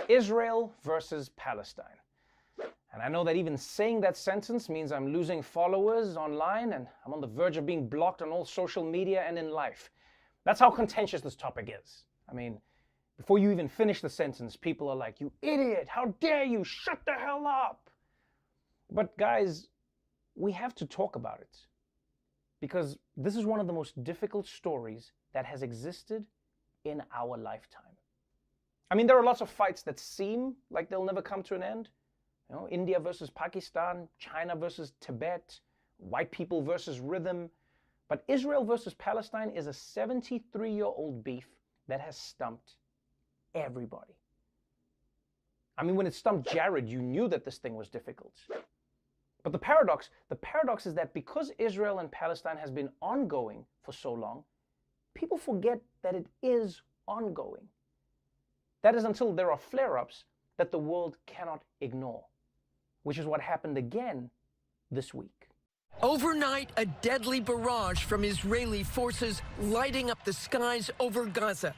Israel versus Palestine. And I know that even saying that sentence means I'm losing followers online and I'm on the verge of being blocked on all social media and in life. That's how contentious this topic is. I mean, before you even finish the sentence, people are like, "You idiot, how dare you, shut the hell up." But guys, we have to talk about it because this is one of the most difficult stories that has existed in our lifetime. I mean, there are lots of fights that seem like they'll never come to an end. You know, India versus Pakistan, China versus Tibet, white people versus rhythm. But Israel versus Palestine is a 73-year-old beef that has stumped everybody. I mean, when it stumped Jared, you knew that this thing was difficult. But the paradox is that because Israel and Palestine has been ongoing for so long, people forget that it is ongoing. That is until there are flare-ups that the world cannot ignore, which is what happened again this week. Overnight, a deadly barrage from Israeli forces lighting up the skies over Gaza.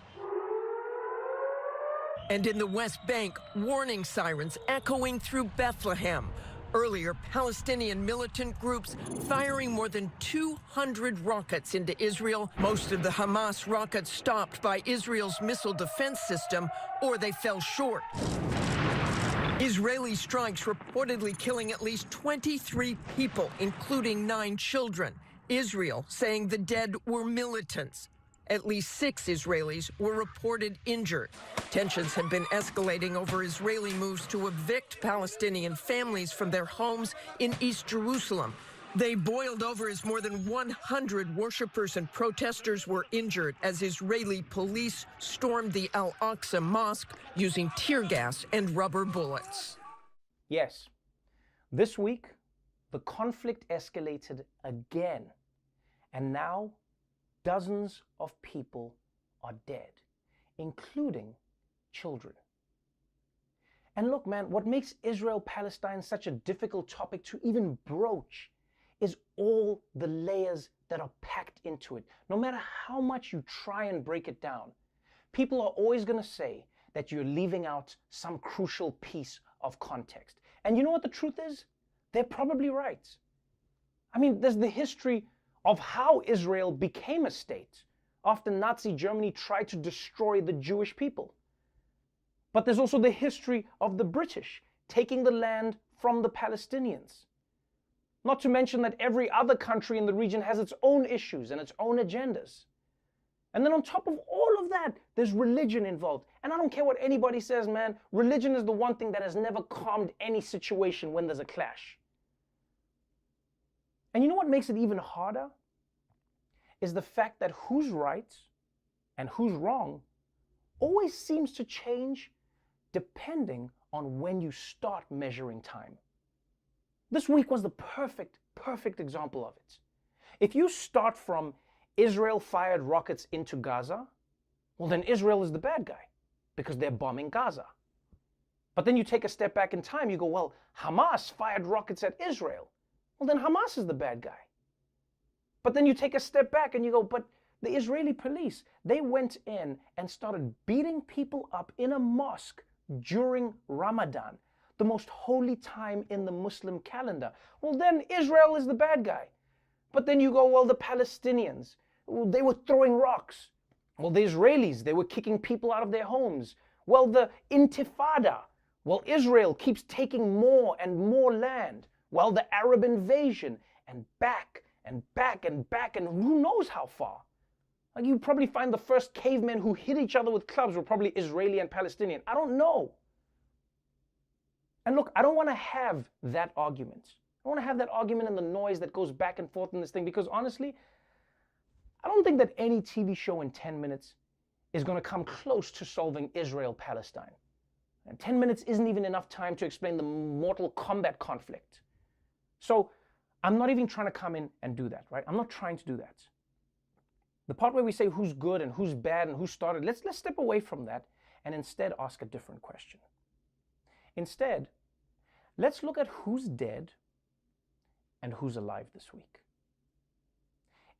And in the West Bank, warning sirens echoing through Bethlehem. Earlier, Palestinian militant groups firing more than 200 rockets into Israel. Most of the Hamas rockets stopped by Israel's missile defense system, or they fell short. Israeli strikes reportedly killing at least 23 people, including 9 children. Israel saying the dead were militants. At least 6 Israelis were reported injured. Tensions have been escalating over Israeli moves to evict Palestinian families from their homes in East Jerusalem. They boiled over as more than 100 worshippers and protesters were injured as Israeli police stormed the Al-Aqsa Mosque using tear gas and rubber bullets. Yes, this week, the conflict escalated again. And now, dozens of people are dead, including children. And look, man, what makes Israel-Palestine such a difficult topic to even broach is all the layers that are packed into it. No matter how much you try and break it down, people are always going to say that you're leaving out some crucial piece of context. And you know what the truth is? They're probably right. I mean, there's the history of how Israel became a state after Nazi Germany tried to destroy the Jewish people. But there's also the history of the British taking the land from the Palestinians. Not to mention that every other country in the region has its own issues and its own agendas. And then on top of all of that, there's religion involved. And I don't care what anybody says, man, religion is the one thing that has never calmed any situation when there's a clash. And you know what makes it even harder? Is the fact that who's right and who's wrong always seems to change depending on when you start measuring time. This week was the perfect example of it. If you start from Israel fired rockets into Gaza, well then Israel is the bad guy because they're bombing Gaza. But then you take a step back in time, you go, well, Hamas fired rockets at Israel. Well then Hamas is the bad guy. But then you take a step back and you go, but the Israeli police, they went in and started beating people up in a mosque during Ramadan, the most holy time in the Muslim calendar. Well, then Israel is the bad guy. But then you go, well, the Palestinians, well, they were throwing rocks. Well, the Israelis, they were kicking people out of their homes. Well, the Intifada, well, Israel keeps taking more and more land. Well, the Arab invasion, and back and back and back, and who knows how far. Like, you probably find the first cavemen who hit each other with clubs were probably Israeli and Palestinian. I don't know. And look, I don't want to have that argument. I don't want to have that argument and the noise that goes back and forth in this thing, because honestly, I don't think that any TV show in 10 minutes is going to come close to solving Israel-Palestine. And 10 minutes isn't even enough time to explain the Mortal Kombat conflict. So I'm not even trying to come in and do that, right? I'm not trying to do that. The part where we say who's good and who's bad and who started, let's step away from that and instead ask a different question. Instead, let's look at who's dead and who's alive this week.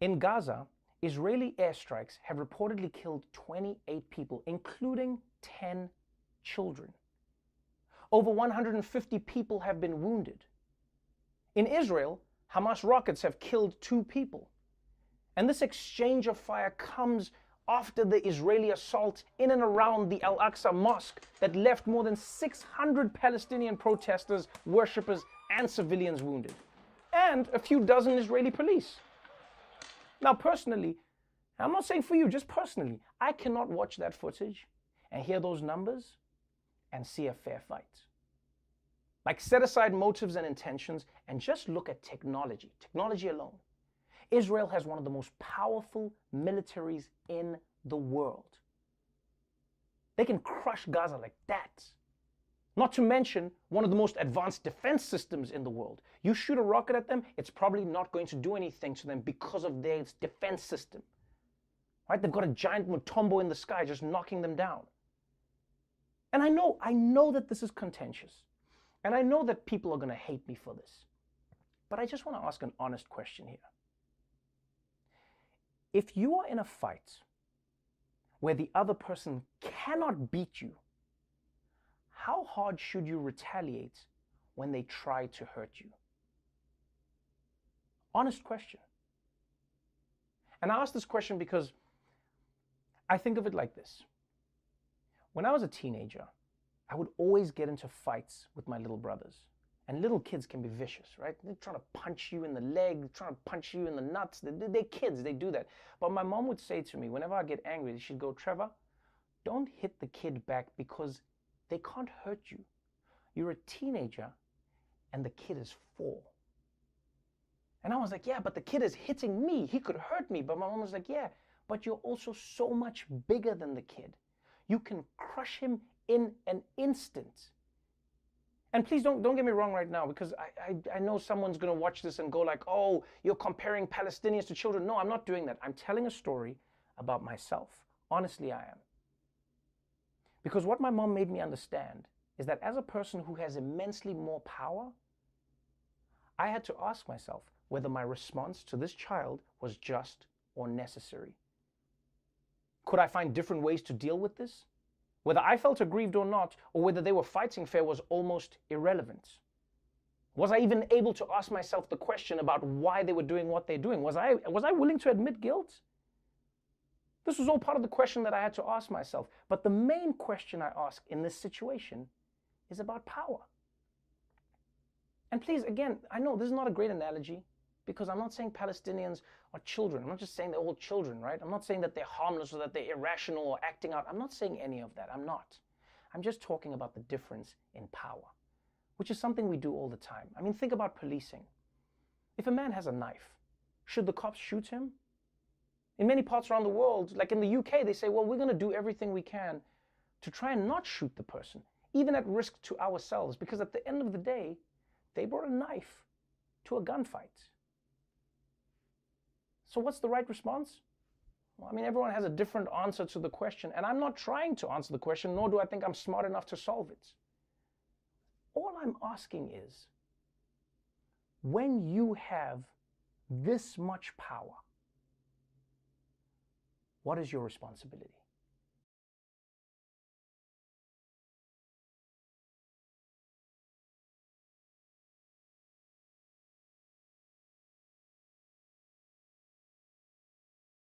In Gaza, Israeli airstrikes have reportedly killed 28 people, including 10 children. Over 150 people have been wounded. In Israel, Hamas rockets have killed 2 people. And this exchange of fire comes after the Israeli assault in and around the Al-Aqsa Mosque that left more than 600 Palestinian protesters, worshippers, and civilians wounded, and a few dozen Israeli police. Now, personally, I'm not saying for you, just personally, I cannot watch that footage and hear those numbers and see a fair fight. Like, set aside motives and intentions and just look at technology alone. Israel has one of the most powerful militaries in the world. They can crush Gaza like that. Not to mention one of the most advanced defense systems in the world. You shoot a rocket at them, it's probably not going to do anything to them because of their defense system. Right? They've got a giant Mutombo in the sky just knocking them down. And I know that this is contentious. And I know that people are going to hate me for this. But I just want to ask an honest question here. If you are in a fight where the other person cannot beat you, how hard should you retaliate when they try to hurt you? Honest question. And I ask this question because I think of it like this. When I was a teenager, I would always get into fights with my little brothers. And little kids can be vicious, right? They're trying to punch you in the leg, trying to punch you in the nuts. They're kids, they do that. But my mom would say to me, whenever I get angry, she'd go, Trevor, don't hit the kid back because they can't hurt you. You're a teenager and the kid is 4. And I was like, yeah, but the kid is hitting me. He could hurt me. But my mom was like, yeah, but you're also so much bigger than the kid. You can crush him in an instant. And please don't get me wrong right now, because I know someone's going to watch this and go like, oh, you're comparing Palestinians to children. No, I'm not doing that. I'm telling a story about myself. Honestly, I am. Because what my mom made me understand is that as a person who has immensely more power, I had to ask myself whether my response to this child was just or necessary. Could I find different ways to deal with this? Whether I felt aggrieved or not, or whether they were fighting fair, was almost irrelevant. Was I even able to ask myself the question about why they were doing what they're doing? Was I willing to admit guilt? This was all part of the question that I had to ask myself. But the main question I ask in this situation is about power. And please, again, I know this is not a great analogy, because I'm not saying Palestinians are children. I'm not just saying they're all children, right? I'm not saying that they're harmless or that they're irrational or acting out. I'm not saying any of that. I'm not. I'm just talking about the difference in power, which is something we do all the time. I mean, think about policing. If a man has a knife, should the cops shoot him? In many parts around the world, like in the UK, they say, well, we're going to do everything we can to try and not shoot the person, even at risk to ourselves, because at the end of the day, they brought a knife to a gunfight. So what's the right response? Well, I mean, everyone has a different answer to the question, and I'm not trying to answer the question, nor do I think I'm smart enough to solve it. All I'm asking is, when you have this much power, what is your responsibility?